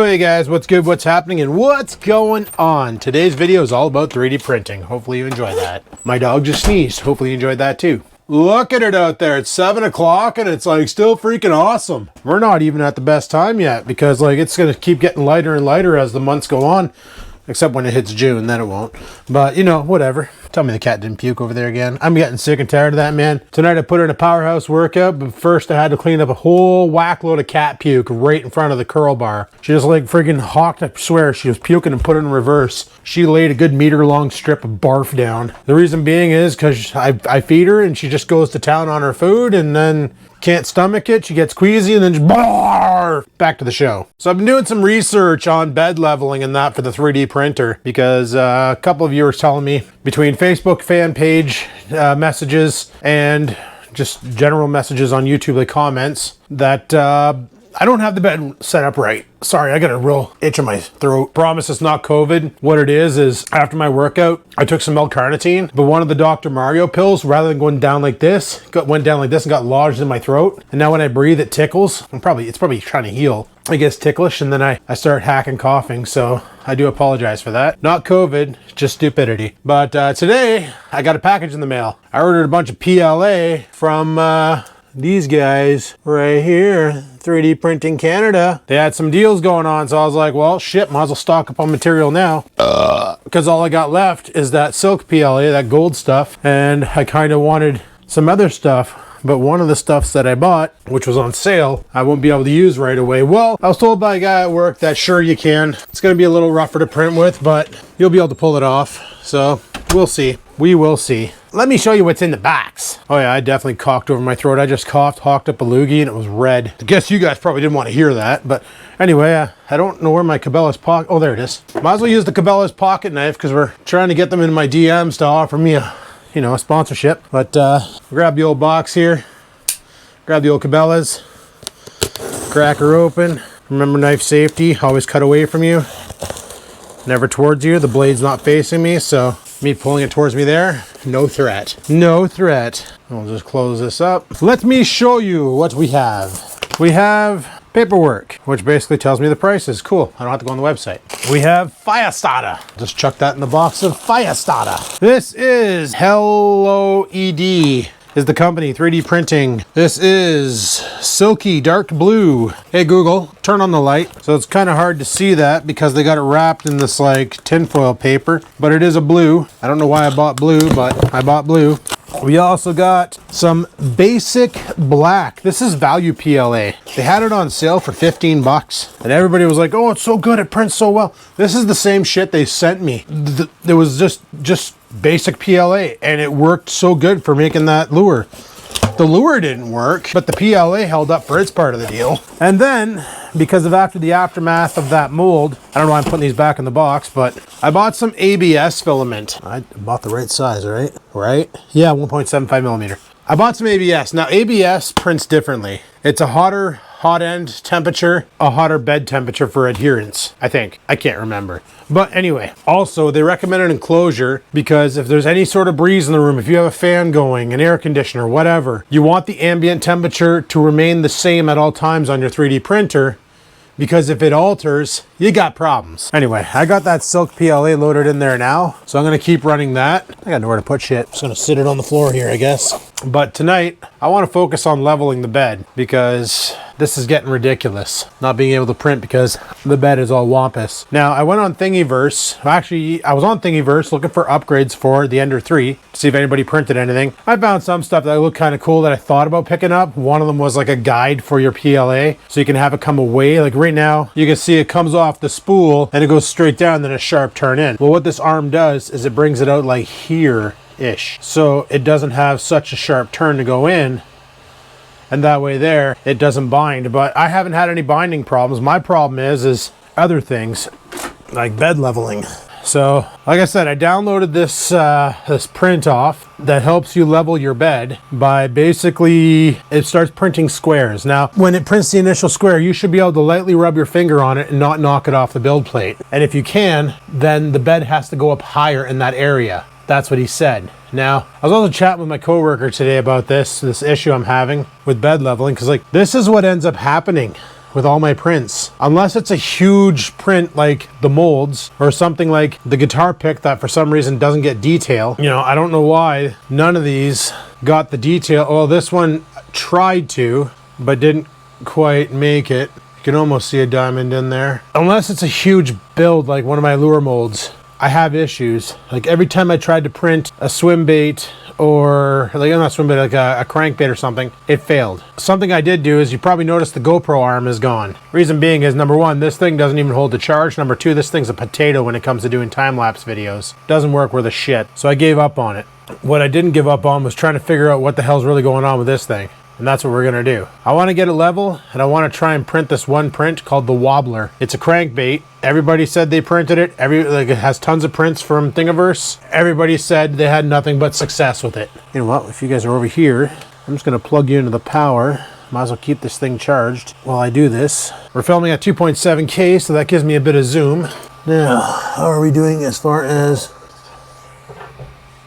Oh hey guys, what's good, what's happening, and what's going on? Today's video is all about 3D printing. Hopefully you enjoy that. My dog just sneezed. Hopefully you enjoyed that too. Look at it out there. It's 7 o'clock and it's like still freaking awesome. We're not even at the best time yet because like it's going to keep getting lighter and lighter as the months go on. Except when it hits June, then it won't. But, you know, whatever. Tell me the cat didn't puke over there again. I'm getting sick and tired of that, man. Tonight I put her in a powerhouse workout, but first I had to clean up a whole whack load of cat puke right in front of the curl bar. She just like freaking hawked, I swear, she was puking and put it in reverse. She laid a good meter-long strip of barf down. The reason being is because I feed her and she just goes to town on her food and then can't stomach it, she gets queasy, and then just barf. Back to the show. So I've been doing some research on bed leveling and that for the 3D printer because a couple of you were telling me between Facebook fan page messages and just general messages on YouTube, like comments, that I don't have the bed set up right. Sorry, I got a real itch in my throat. Promise it's not COVID. What it is after my workout, I took some L-carnitine, but one of the Dr. Mario pills, rather than going down like this, went down like this and got lodged in my throat. And now when I breathe, it tickles. It's probably trying to heal. It gets ticklish and then I start hacking coughing. So I do apologize for that. Not COVID, just stupidity. But today I got a package in the mail. I ordered a bunch of PLA from these guys right here, 3D Printing Canada. They had some deals going on, so I was like, well, shit, might as well stock up on material now. Because all I got left is that silk PLA, that gold stuff, and I kind of wanted some other stuff. But one of the stuffs that I bought, which was on sale, I won't be able to use right away. Well, I was told by a guy at work that sure you can. It's going to be a little rougher to print with, but you'll be able to pull it off. So we'll see. We will see. Let me show you what's in the box. Oh yeah, I definitely coughed over my throat. I just coughed, hawked up a loogie, and it was red. I guess you guys probably didn't want to hear that, but anyway, I don't know where my Cabela's pocket. Oh, there it is. Might as well use the Cabela's pocket knife because we're trying to get them in my DMs to offer me a sponsorship. But grab the old box here, grab the old Cabela's, crack her open. Remember knife safety, always cut away from you, never towards you. The blade's not facing me, so me pulling it towards me there, no threat. No threat. I'll just close this up. Let me show you what we have. We have paperwork, which basically tells me the prices. Cool, I don't have to go on the website. We have Firestarter. Just chuck that in the box of Firestarter. This is Hello ED. Is the company 3D printing. This is silky dark blue. Hey Google, turn on the light. So it's kind of hard to see that because they got it wrapped in this like tinfoil paper, but it is a blue. I don't know why I bought blue, but I bought blue. We also got some basic black. This is value PLA. They had it on sale for 15 bucks. And everybody was like, oh, it's so good, it prints so well. This is the same shit they sent me. It was just basic PLA, and it worked so good for making that lure. The lure didn't work, but the PLA held up for its part of the deal. And then, because of the aftermath of that mold, I don't know why I'm putting these back in the box, but I bought some ABS filament. I bought the right size, right? Right? Yeah, 1.75 millimeter. I bought some ABS. Now, ABS prints differently. It's a hotter hot end temperature, a hotter bed temperature for adherence, I think. I can't remember. But anyway, also they recommend an enclosure because if there's any sort of breeze in the room, if you have a fan going, an air conditioner, whatever, you want the ambient temperature to remain the same at all times on your 3D printer, because if it alters, you got problems. Anyway, I got that silk PLA loaded in there now, so I'm gonna keep running that. I got nowhere to put shit. Just gonna sit it on the floor here, I guess. But tonight, I wanna focus on leveling the bed because this is getting ridiculous. Not being able to print because the bed is all wampus. Now, I went on Thingiverse. Actually, I was on Thingiverse looking for upgrades for the Ender 3 to see if anybody printed anything. I found some stuff that looked kind of cool that I thought about picking up. One of them was like a guide for your PLA, so you can have it come away. Like right now, you can see it comes off the spool and it goes straight down, then a sharp turn in. Well, what this arm does is it brings it out like here-ish. So it doesn't have such a sharp turn to go in. And that way there, it doesn't bind. But I haven't had any binding problems. My problem is other things, like bed leveling. So, like I said, I downloaded this this print off that helps you level your bed by basically, it starts printing squares. Now, when it prints the initial square, you should be able to lightly rub your finger on it and not knock it off the build plate. And if you can, then the bed has to go up higher in that area. That's what he said. Now, I was also chatting with my coworker today about this issue I'm having with bed leveling, because like this is what ends up happening with all my prints. Unless it's a huge print like the molds or something like the guitar pick that for some reason doesn't get detail. You know, I don't know why none of these got the detail. Well, this one tried to, but didn't quite make it. You can almost see a diamond in there. Unless it's a huge build like one of my lure molds, I have issues. Like every time I tried to print a swim bait or like not swim bait, like a crankbait or something, it failed. Something I did do is you probably noticed the GoPro arm is gone. Reason being is number one, this thing doesn't even hold the charge. Number two, this thing's a potato when it comes to doing time-lapse videos. Doesn't work worth a shit. So I gave up on it. What I didn't give up on was trying to figure out what the hell's really going on with this thing. And that's what we're gonna do. I wanna get it level, and I wanna try and print this one print called the Wobbler. It's a crankbait. Everybody said they printed it. Like it has tons of prints from Thingiverse. Everybody said they had nothing but success with it. You know what, if you guys are over here, I'm just gonna plug you into the power. Might as well keep this thing charged while I do this. We're filming at 2.7K, so that gives me a bit of zoom. Now, how are we doing as far as...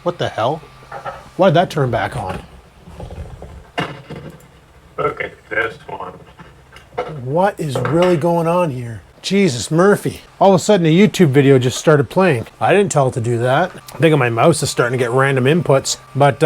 What the hell? Why'd that turn back on? Look at this one. What is really going on here? Jesus Murphy. All of a sudden a YouTube video just started playing. I didn't tell it to do that. I think my mouse is starting to get random inputs. But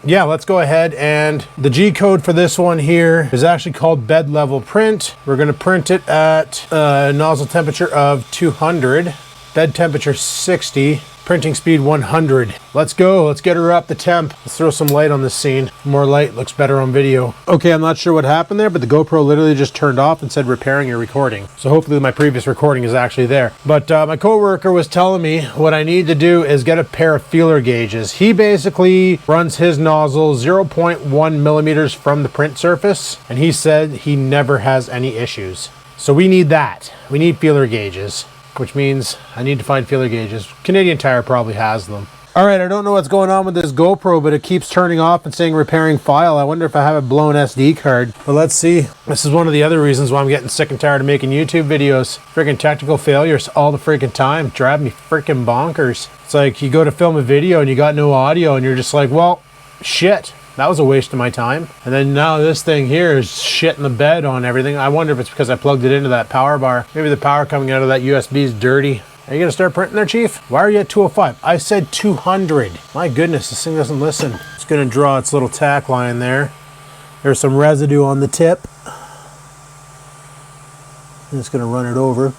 yeah, let's go ahead, and the G code for this one here is actually called bed level print. We're gonna print it at nozzle temperature of 200, bed temperature 60, printing speed 100. Let's go, let's get her up the temp. Let's throw some light on this scene. More light looks better on video. Okay, I'm not sure what happened there, but the GoPro literally just turned off and said repairing your recording. So hopefully my previous recording is actually there. But my coworker was telling me what I need to do is get a pair of feeler gauges. He basically runs his nozzle 0.1 millimeters from the print surface, and he said he never has any issues. So we need that. We need feeler gauges, which means I need to find feeler gauges. Canadian Tire probably has them. All right, I don't know what's going on with this GoPro, but it keeps turning off and saying repairing file. I wonder if I have a blown SD card. But let's see. This is one of the other reasons why I'm getting sick and tired of making YouTube videos. Freaking technical failures all the freaking time. Drive me freaking bonkers. It's like you go to film a video and you got no audio and you're just like, well, shit. That was a waste of my time. And then now this thing here is shit in the bed on everything. I wonder if it's because I plugged it into that power bar. Maybe the power coming out of that USB is dirty. Are you gonna start printing there, Chief? Why are you at 205? I said 200. My goodness, this thing doesn't listen. It's gonna draw its little tack line there. There's some residue on the tip. And it's gonna run it over.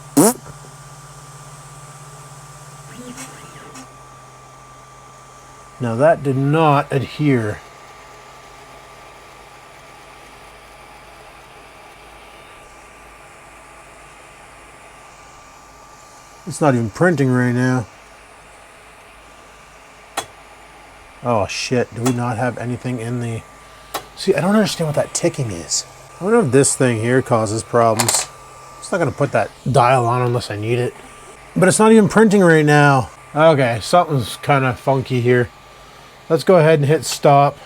Now that did not adhere. It's not even printing right now. Oh shit, do we not have anything in the... See, I don't understand what that ticking is. I wonder if this thing here causes problems. It's not gonna put that dial on unless I need it. But it's not even printing right now. Okay, something's kind of funky here. Let's go ahead and hit stop.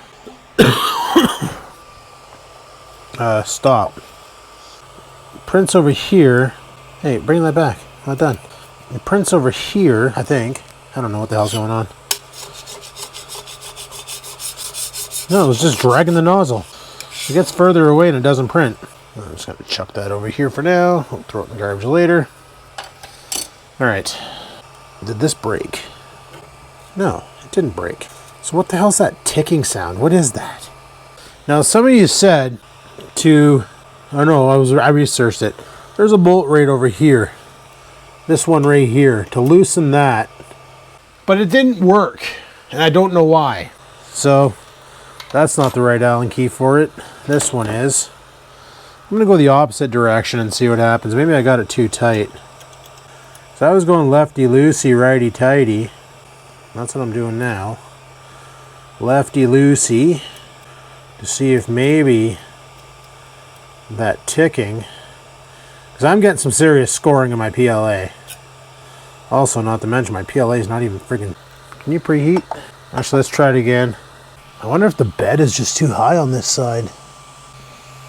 Stop. Prints over here. Hey, bring that back. Not done. It prints over here, I think. I don't know what the hell's going on. No, it was just dragging the nozzle. It gets further away and it doesn't print. I'm just gonna chuck that over here for now. I'll throw it in the garbage later. All right. Did this break? No, it didn't break. So what the hell's that ticking sound? What is that? Now, some of you said to, I know, I researched it. There's a bolt right over here. This one right here, to loosen that. But it didn't work, and I don't know why. So that's not the right Allen key for it. This one is. I'm gonna go the opposite direction and see what happens. Maybe I got it too tight. So I was going lefty loosey, righty tighty. That's what I'm doing now. Lefty loosey, to see if maybe that ticking, because I'm getting some serious scoring in my PLA. Also, not to mention, my PLA is not even freaking... Can you preheat? Actually, let's try it again. I wonder if the bed is just too high on this side.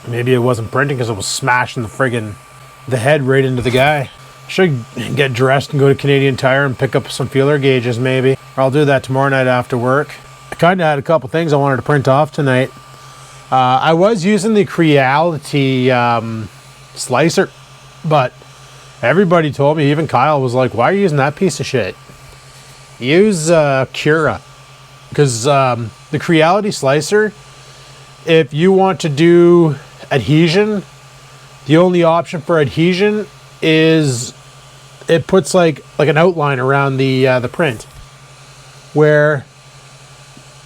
Maybe it wasn't printing because it was smashing the head right into the guy. Should get dressed and go to Canadian Tire and pick up some feeler gauges maybe. Or I'll do that tomorrow night after work. I kind of had a couple things I wanted to print off tonight. I was using the Creality slicer. But everybody told me, even Kyle was like, why are you using that piece of shit? Use Cura. Because the Creality slicer, if you want to do adhesion, the only option for adhesion is it puts like an outline around the print. Where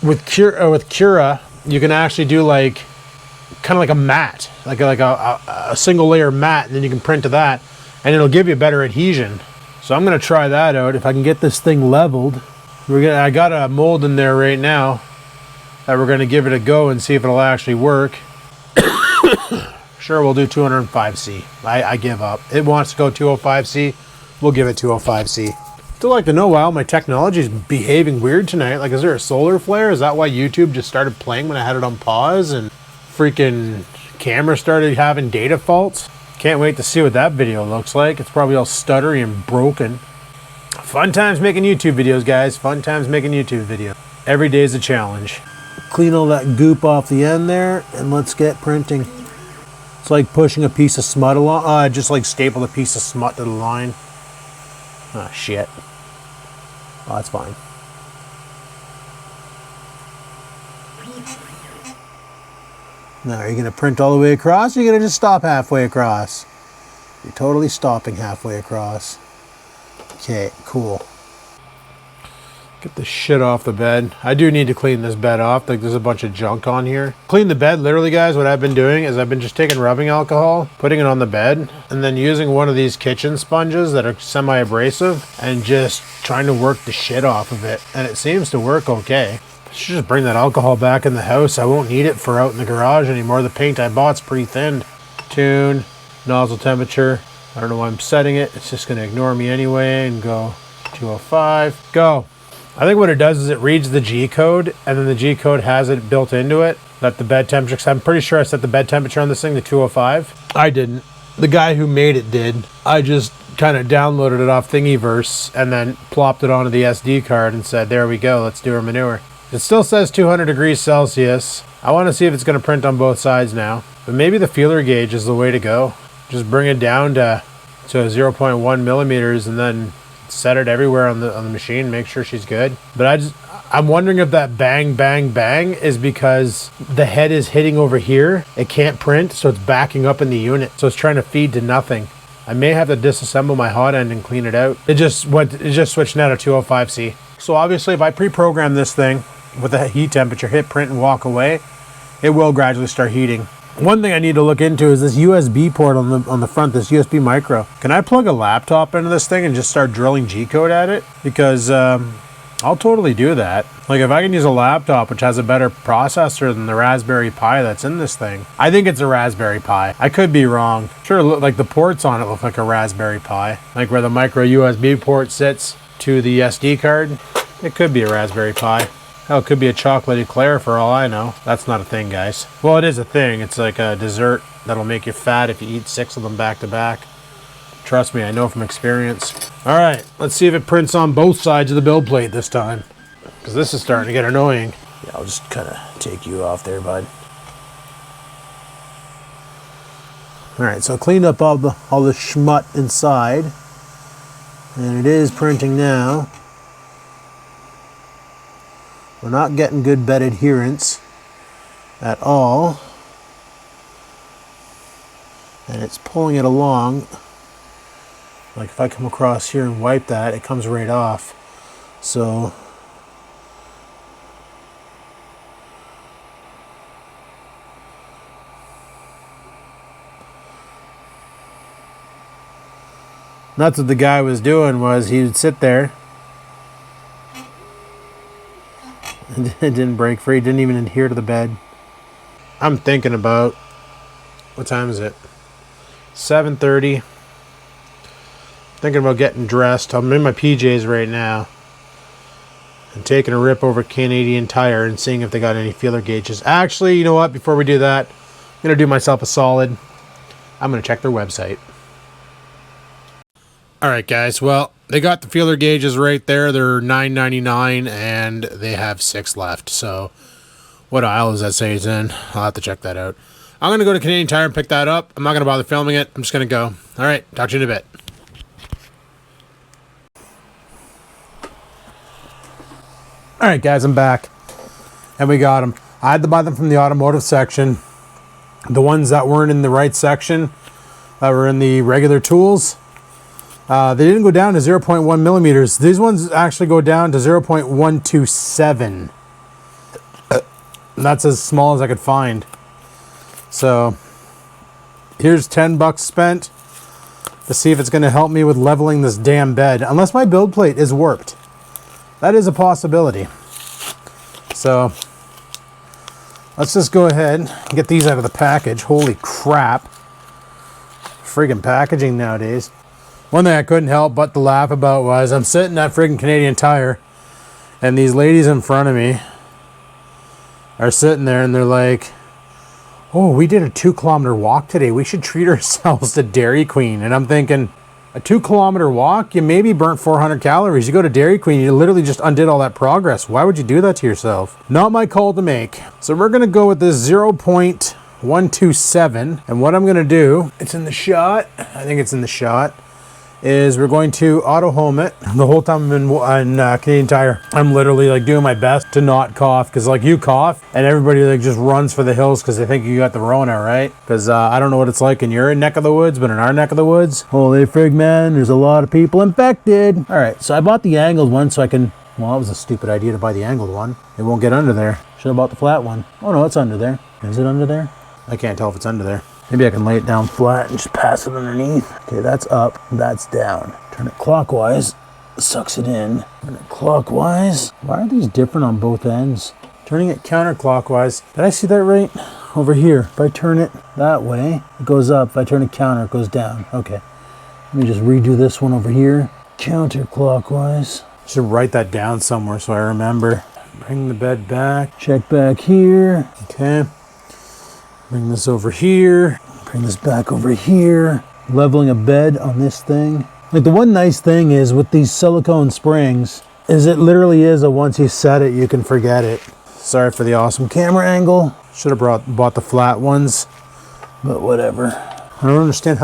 with Cura, you can actually do like kind of like a matte, like a single layer matte, and then you can print to that, and it'll give you better adhesion. So I'm gonna try that out if I can get this thing leveled. I got a mold in there right now that we're gonna give it a go and see if it'll actually work. Sure, we'll do 205C. I give up. It wants to go 205C. We'll give it 205C. Still like to know why all my technology is behaving weird tonight. Like, is there a solar flare? Is that why YouTube just started playing when I had it on pause and freaking camera started having data faults? Can't wait to see what that video looks like. It's probably all stuttery and broken. Fun times making YouTube videos, guys. Fun times making YouTube videos. Every day is a challenge. Clean all that goop off the end there, and let's get printing. It's like pushing a piece of smut along. I just like stapled a piece of smut to the line. Ah, shit. Oh, that's fine. Now, are you going to print all the way across, or are you going to just stop halfway across? You're totally stopping halfway across. Okay, cool. Get the shit off the bed. I do need to clean this bed off. Like, there's a bunch of junk on here. Clean the bed, literally, guys, what I've been doing is I've been just taking rubbing alcohol, putting it on the bed, and then using one of these kitchen sponges that are semi-abrasive and just trying to work the shit off of it. And it seems to work okay. I should just bring that alcohol back in the house. I won't need it for out in the garage anymore. The paint I bought's pre-thinned. Tune, nozzle temperature. I don't know why I'm setting it. It's just going to ignore me anyway and go 205. Go. I think what it does is it reads the G code, and then the G code has it built into it that the bed temperature, because I'm pretty sure I set the bed temperature on this thing to 205. I didn't. The guy who made it did. I just kind of downloaded it off Thingiverse and then plopped it onto the SD card and said, there we go, let's do our manure. It still says 200 degrees Celsius. I want to see if it's going to print on both sides now, but maybe the feeler gauge is the way to go. Just bring it down to 0.1 millimeters and then set it everywhere on the machine, make sure she's good. But I'm wondering if that bang bang bang is because the head is hitting over here. It can't print, so it's backing up in the unit, so it's trying to feed to nothing. I may have to disassemble my hot end and clean it out. It just switched now to 205C. So obviously if I pre-program this thing with the heat temperature, hit print and walk away, it will gradually start heating. One thing I need to look into is this USB port on the front, this USB micro. Can I plug a laptop into this thing and just start drilling G-code at it? Because I'll totally do that. Like, if I can use a laptop which has a better processor than the Raspberry Pi that's in this thing. I think it's a Raspberry Pi. I could be wrong. Sure, like the ports on it look like a Raspberry Pi. Like where the micro USB port sits to the SD card. It could be a Raspberry Pi. Hell, it could be a chocolate eclair for all I know. That's not a thing, guys. Well, it is a thing. It's like a dessert that'll make you fat if you eat 6 of them back to back. Trust me, I know from experience. All right, let's see if it prints on both sides of the build plate this time. Because this is starting to get annoying. Yeah, I'll just kind of take you off there, bud. All right, so I cleaned up all the schmut inside. And it is printing now. We're not getting good bed adherence at all. And it's pulling it along. Like if I come across here and wipe that, it comes right off. So that's what the guy was doing, was he would sit there. It didn't break free, didn't even adhere to the bed. I'm thinking about, what time is it? 7:30. Thinking about getting dressed. I'm in my PJs right now. And taking a rip over Canadian Tire and seeing if they got any feeler gauges. Actually, you know what? Before we do that, I'm going to do myself a solid. I'm going to check their website. Alright guys, well, they got the feeler gauges right there. They're $9.99 and they have 6 left. So, what aisle does that say it's in? I'll have to check that out. I'm going to go to Canadian Tire and pick that up. I'm not going to bother filming it. I'm just going to go. All right, talk to you in a bit. All right, guys, I'm back. And we got them. I had to buy them from the automotive section. The ones that weren't in the right section, that were in the regular tools, they didn't go down to 0.1 millimeters. These ones actually go down to 0.127. That's as small as I could find. So here's $10 spent to see if it's going to help me with leveling this damn bed. Unless my build plate is warped. That is a possibility. So let's just go ahead and get these out of the package. Holy crap. Friggin' packaging nowadays. One thing I couldn't help but to laugh about was I'm sitting at friggin' Canadian Tire and these ladies in front of me are sitting there and they're like, oh, we did a 2-kilometer walk today. We should treat ourselves to Dairy Queen. And I'm thinking, a 2-kilometer walk? You maybe burnt 400 calories. You go to Dairy Queen, you literally just undid all that progress. Why would you do that to yourself? Not my call to make. So we're going to go with this 0.127. And what I'm going to do, it's in the shot. I think it's in the shot. Is we're going to auto home it. The whole time I'm in Canadian Tire, I'm literally like doing my best to not cough, because like you cough and everybody like just runs for the hills because they think you got the Rona, right? Because I don't know what it's like in your neck of the woods, but in our neck of the woods, holy frig, man, there's a lot of people infected. All right, so I bought the angled one so I can, well, that was a stupid idea to buy the angled one. It won't get under there. Should have bought the flat one. Oh no, it's under there. Is it under there? I can't tell if it's under there. Maybe I can lay it down flat and just pass it underneath. Okay, that's up, that's down. Turn it clockwise, sucks it in. Turn it clockwise. Why are these different on both ends? Turning it counterclockwise. Did I see that right? Over here. If I turn it that way, it goes up. If I turn it counter, it goes down. Okay. Let me just redo this one over here. Counterclockwise. I should write that down somewhere so I remember. Bring the bed back. Check back here. Okay. Bring this over here. Bring this back over here. Leveling a bed on this thing. Like the one nice thing is with these silicone springs is it literally is a once you set it, you can forget it. Sorry for the awesome camera angle. Should have bought the flat ones, but whatever. I don't understand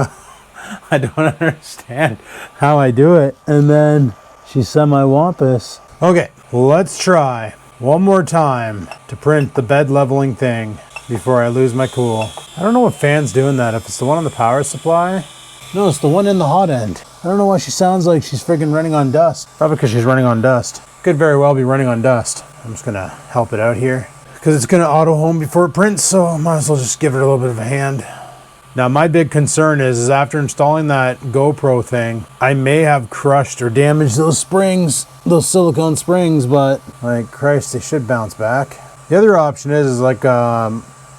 how I do it. And then she's semi-wampus. Okay, let's try one more time to print the bed leveling thing before I lose my cool. I don't know what fan's doing that. If it's the one on the power supply. No, it's the one in the hot end. I don't know why she sounds like she's friggin' running on dust. Probably because she's running on dust. Could very well be running on dust. I'm just gonna help it out here because it's gonna auto home before it prints, so I might as well just give it a little bit of a hand. Now my big concern is after installing that GoPro thing, I may have crushed or damaged those springs, those silicone springs, but like Christ, they should bounce back. The other option is like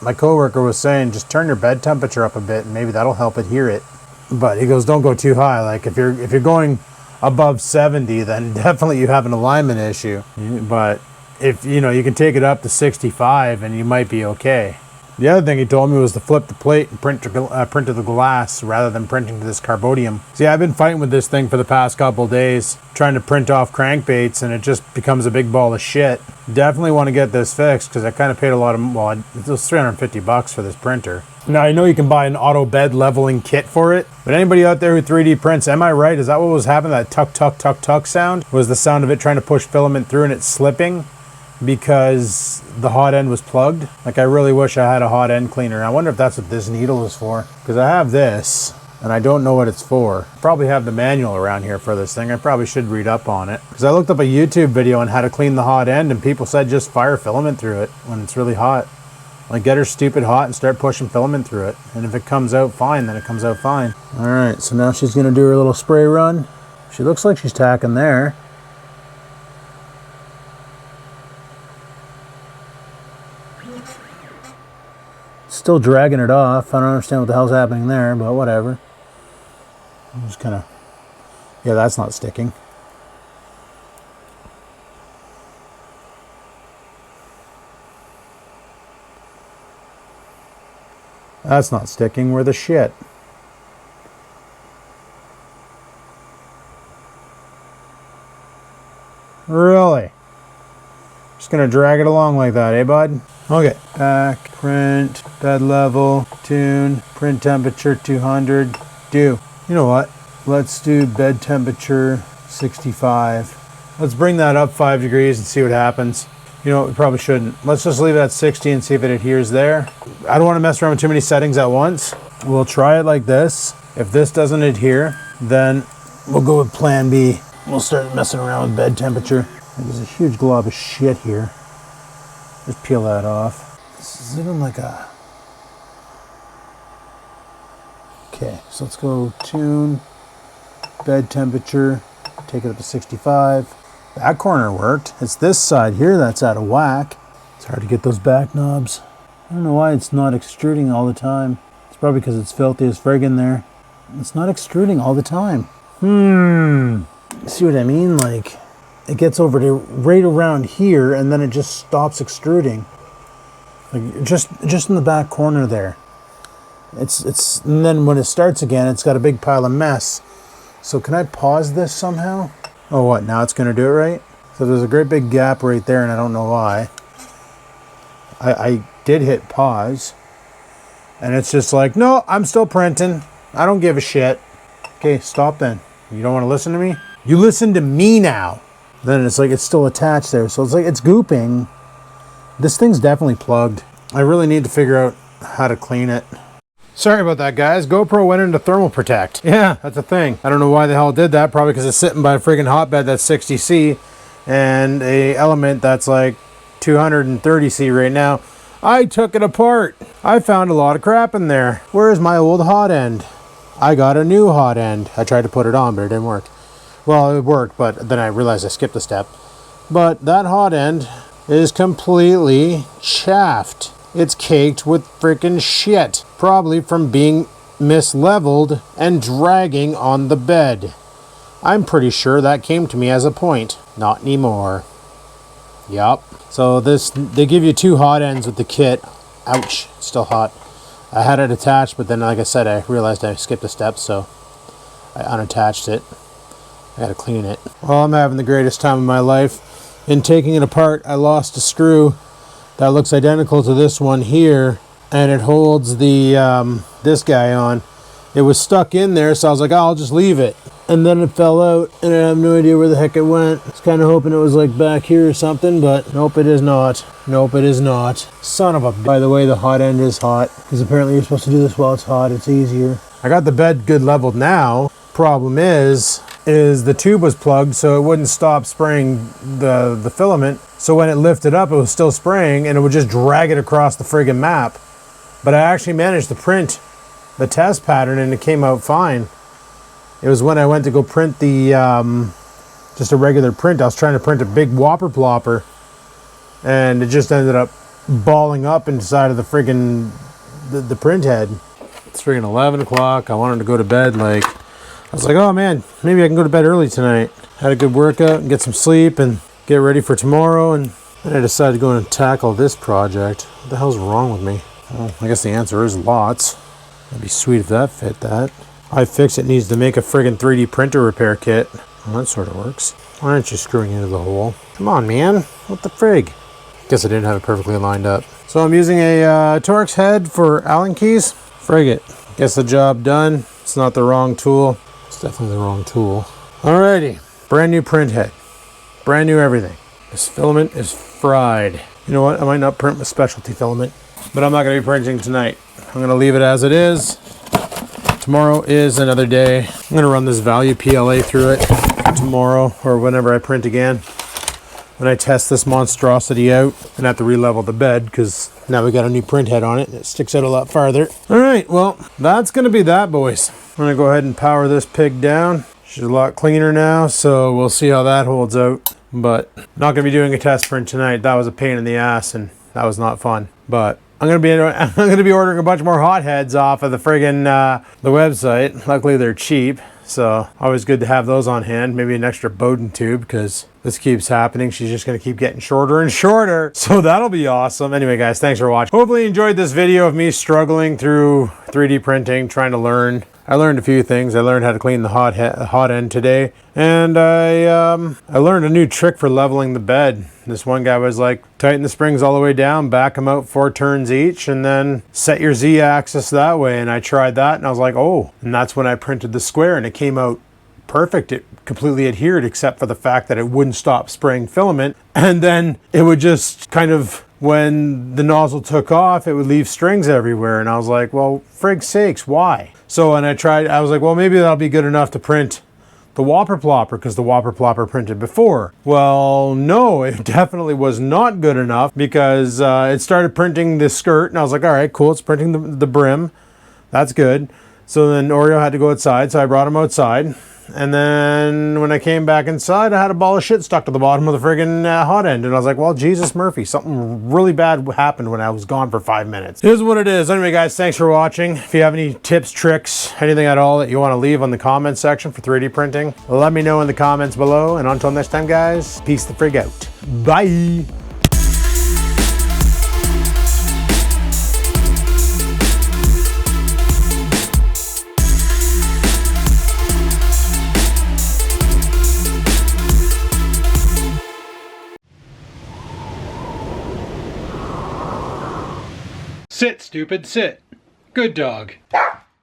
my coworker was saying, just turn your bed temperature up a bit and maybe that'll help adhere it. But he goes, don't go too high. Like if you're going above 70, then definitely you have an alignment issue. But if you know, you can take it up to 65 and you might be okay. The other thing he told me was to flip the plate and print to the glass rather than printing to this carbodium. See, I've been fighting with this thing for the past couple days, trying to print off crankbaits, and it just becomes a big ball of shit. Definitely want to get this fixed because I kind of paid a lot of, well, it was $350 for this printer. Now, I know you can buy an auto bed leveling kit for it, but anybody out there who 3D prints, am I right? Is that what was happening? That tuck, tuck, tuck, tuck sound was the sound of it trying to push filament through and it slipping because the hot end was plugged. Like, I really wish I had a hot end cleaner. I wonder if that's what this needle is for, because I have this and I don't know what it's for. Probably have the manual around here for this thing. I probably should read up on it, because I looked up a YouTube video on how to clean the hot end and people said just fire filament through it when it's really hot. Like, get her stupid hot and start pushing filament through it, and if it comes out fine, then it comes out fine. All right, so now she's gonna do her little spray run. She looks like she's tacking there. Still dragging it off. I don't understand what the hell's happening there, but whatever. I'm just kind of, yeah, that's not sticking. That's not sticking. Where the shit? Really? Just gonna drag it along like that, eh, bud? Okay, back, print, bed level, tune, print temperature 200, do. You know what? Let's do bed temperature 65. Let's bring that up 5 degrees and see what happens. You know what, we probably shouldn't. Let's just leave it at 60 and see if it adheres there. I don't want to mess around with too many settings at once. We'll try it like this. If this doesn't adhere, then we'll go with plan B. We'll start messing around with bed temperature. There's a huge glob of shit here. Just peel that off. This is even like a... Okay, so let's go tune, bed temperature, take it up to 65. That corner worked. It's this side here that's out of whack. It's hard to get those back knobs. I don't know why it's not extruding all the time. It's probably because it's filthy as frig in there. It's not extruding all the time. See what I mean? Like, it gets over to right around here and then it just stops extruding. Like, just in the back corner there. It's and then when it starts again, it's got a big pile of mess. So can I pause this somehow? Oh, what? Now it's going to do it right? So there's a great big gap right there, and I don't know why. I did hit pause, and it's just like, no, I'm still printing. I don't give a shit. Okay, stop then. You don't want to listen to me? You listen to me now. Then it's like it's still attached there. So it's like it's gooping. This thing's definitely plugged. I really need to figure out how to clean it. Sorry about that, guys. GoPro went into thermal protect. Yeah, that's a thing. I don't know why the hell it did that. Probably because it's sitting by a friggin' hotbed that's 60C and a element that's like 230C right now. I took it apart. I found a lot of crap in there. Where's my old hot end? I got a new hot end. I tried to put it on, but it didn't work. Well, it worked, but then I realized I skipped a step. But that hot end is completely chaffed. It's caked with freaking shit, probably from being misleveled and dragging on the bed. I'm pretty sure that came to me as a point. Not anymore. Yup. So they give you 2 hot ends with the kit. Ouch, it's still hot. I had it attached, but then like I said, I realized I skipped a step, so I unattached it. I gotta clean it. Well, I'm having the greatest time of my life. In taking it apart, I lost a screw that looks identical to this one here, and it holds the this guy on. It was stuck in there, so I was like, oh, I'll just leave it. And then it fell out, and I have no idea where the heck it went. I was kind of hoping it was like back here or something, but nope, it is not. Nope, it is not. Son of a... By the way, the hot end is hot, because apparently you're supposed to do this while it's hot. It's easier. I got the bed good leveled now. Problem is the tube was plugged, so it wouldn't stop spraying the filament. So when it lifted up, it was still spraying, and it would just drag it across the friggin' map. But I actually managed to print the test pattern, and it came out fine. It was when I went to go print the just a regular print. I was trying to print a big whopper plopper, and it just ended up balling up inside of the friggin' the print head. It's friggin' 11 o'clock. I wanted to go to bed. Like, I was like, oh man, maybe I can go to bed early tonight. Had a good workout and get some sleep and get ready for tomorrow. And then I decided to go and tackle this project. What the hell's wrong with me? Well, I guess the answer is lots. That'd be sweet if that fit that. iFixit needs to make a friggin' 3D printer repair kit. Well, that sort of works. Why aren't you screwing into the hole? Come on, man. What the frig? Guess I didn't have it perfectly lined up. So I'm using a Torx head for Allen keys. Frig it. Gets the job done. It's not the wrong tool. It's definitely the wrong tool. Alrighty. Brand new print head. Brand new everything. This filament is fried. You know what? I might not print with specialty filament, but I'm not going to be printing tonight. I'm going to leave it as it is. Tomorrow is another day. I'm going to run this value PLA through it tomorrow or whenever I print again. When I test this monstrosity out, I'm going to have to re-level the bed because now we got a new print head on it and it sticks out a lot farther. All right, well, that's going to be that, boys. I'm going to go ahead and power this pig down. She's a lot cleaner now, so we'll see how that holds out. But not going to be doing a test print tonight. That was a pain in the ass and that was not fun. But I'm gonna be ordering a bunch more hotheads off of the friggin' the website. Luckily they're cheap, so always good to have those on hand. Maybe an extra Bowden tube because this keeps happening. She's just gonna keep getting shorter and shorter, so that'll be awesome. Anyway, guys, thanks for watching. Hopefully you enjoyed this video of me struggling through 3D printing, trying to learn. I learned a few things. I learned how to clean the hot end today, and I learned a new trick for leveling the bed. This one guy was like, tighten the springs all the way down, back them out 4 turns each, and then set your Z-axis that way. And I tried that, and I was like, oh, and that's when I printed the square, and it came out perfect. It completely adhered, except for the fact that it wouldn't stop spraying filament, and then it would just kind of, when the nozzle took off, it would leave strings everywhere. And I was like, well, frig sakes, why? So when I was like, well, maybe that'll be good enough to print the Whopper Plopper, because the Whopper Plopper printed before. Well, no, it definitely was not good enough, because it started printing the skirt, and I was like, all right, cool, it's printing the brim. That's good. So then Oreo had to go outside, so I brought him outside. And then when I came back inside, I had a ball of shit stuck to the bottom of the friggin' hot end. And I was like, well, Jesus Murphy, something really bad happened when I was gone for 5 minutes. Here's what it is. Anyway, guys, thanks for watching. If you have any tips, tricks, anything at all that you want to leave on the comment section for 3D printing, let me know in the comments below. And until next time, guys, peace the frig out. Bye. Sit, stupid, sit. Good dog.